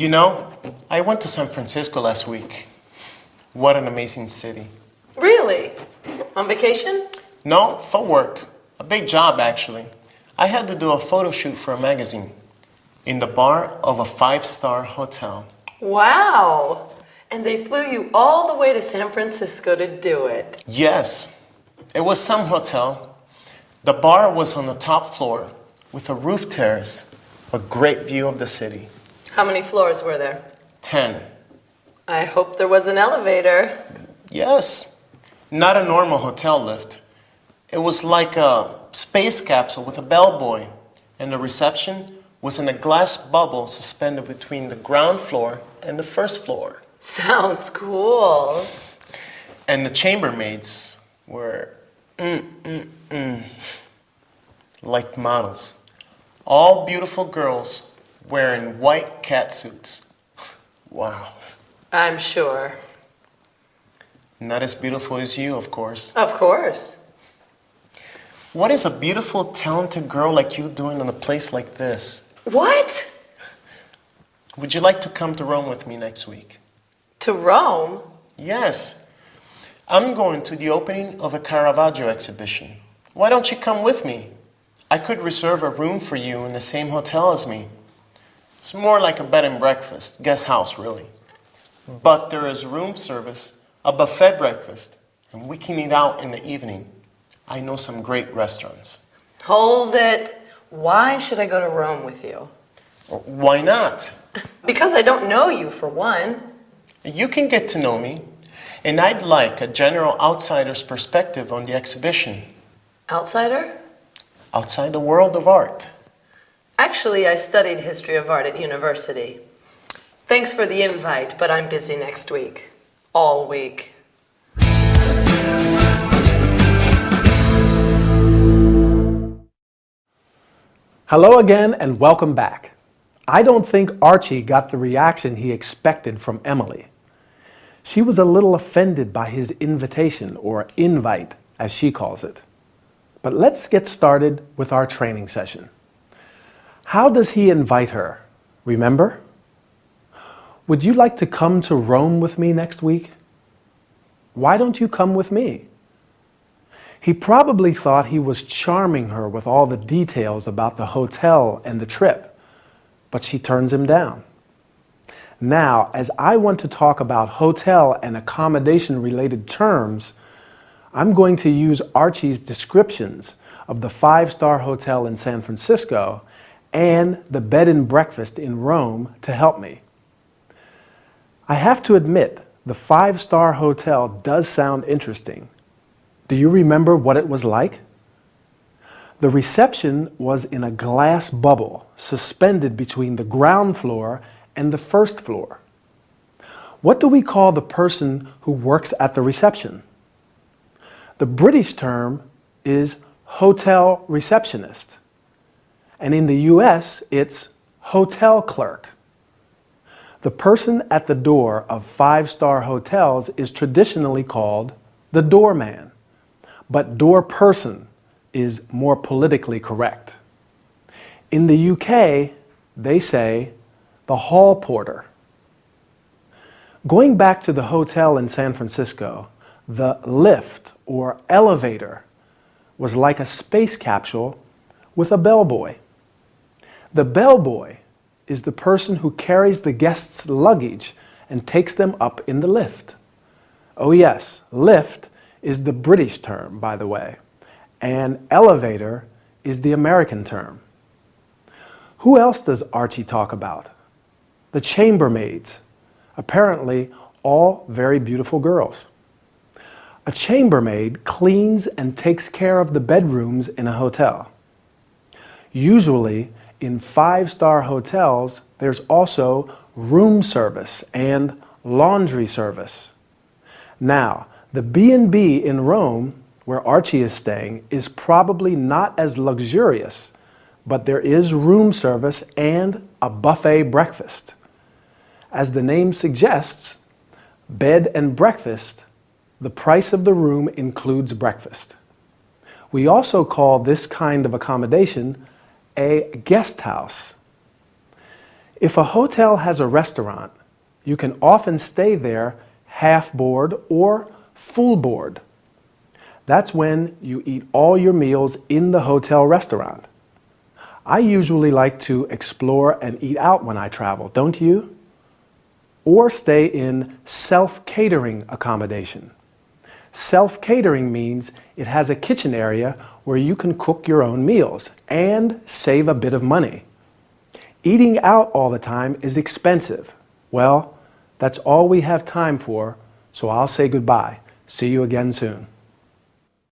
You know, I went to San Francisco last week. What an amazing city. Really? On vacation? No, for work. A big job, actually. I had to do a photo shoot for a magazine in the bar of a five-star hotel. Wow! And they flew you all the way to San Francisco to do it. Yes, it was some hotel. The bar was on the top floor with a roof terrace, a great view of the city. How many floors were there? 10. I hope there was an elevator. Yes, not a normal hotel lift. It was like a space capsule with a bellboy, and the reception was in a glass bubble suspended between the ground floor and the first floor. Sounds cool. And the chambermaids were like models. All beautiful girls wearing white catsuits. Wow. I'm sure. Not as beautiful as you, of course. Of course. What is a beautiful, talented girl like you doing in a place like this? What? Would you like to come to Rome with me next week? To Rome? Yes. I'm going to the opening of a Caravaggio exhibition. Why don't you come with me? I could reserve a room for you in the same hotel as me. It's more like a bed and breakfast, guest house really. But there is room service, a buffet breakfast, and we can eat out in the evening. I know some great restaurants. Hold it. Why should I go to Rome with you? Why not? Because I don't know you, for one. You can get to know me, and I'd like a general outsider's perspective on the exhibition. Outsider? Outside the world of art. Actually, I studied history of art at university. Thanks for the invite, but I'm busy next week. All week. Hello again and welcome back. I don't think Archie got the reaction he expected from Emily. She was a little offended by his invitation, or invite, as she calls it. But let's get started with our training session. How does he invite her? Remember? Would you like to come to Rome with me next week? Why don't you come with me? He probably thought he was charming her with all the details about the hotel and the trip, but she turns him down. Now, as I want to talk about hotel and accommodation related terms, I'm going to use Archie's descriptions of the five-star hotel in San Francisco and the bed and breakfast in Rome to help me. I have to admit, the five-star hotel does sound interesting. Do you remember what it was like? The reception was in a glass bubble suspended between the ground floor and the first floor. What do we call the person who works at the reception? The British term is hotel receptionist, and in the US it's hotel clerk. The person at the door of five-star hotels is traditionally called the doorman, but door person is more politically correct. In the UK, they say the hall porter. Going back to the hotel in San Francisco, the lift or elevator was like a space capsule with a bellboy. The bellboy is the person who carries the guests' luggage and takes them up in the lift. Oh yes, lift is the British term, by the way, and elevator is the American term. Who else does Archie talk about? The chambermaids, apparently all very beautiful girls. A chambermaid cleans and takes care of the bedrooms in a hotel. Usually, in five-star hotels, there's also room service and laundry service. Now, the B&B in Rome, where Archie is staying, is probably not as luxurious, but there is room service and a buffet breakfast. As the name suggests, bed and breakfast, the price of the room includes breakfast. We also call this kind of accommodation a guest house. If a hotel has a restaurant, you can often stay there half board or full board. That's when you eat all your meals in the hotel restaurant. I usually like to explore and eat out when I travel, don't you? Or stay in self-catering accommodation. Self-catering means it has a kitchen area where you can cook your own meals and save a bit of money. Eating out all the time is expensive. Well, that's all we have time for, so I'll say goodbye. See you again soon.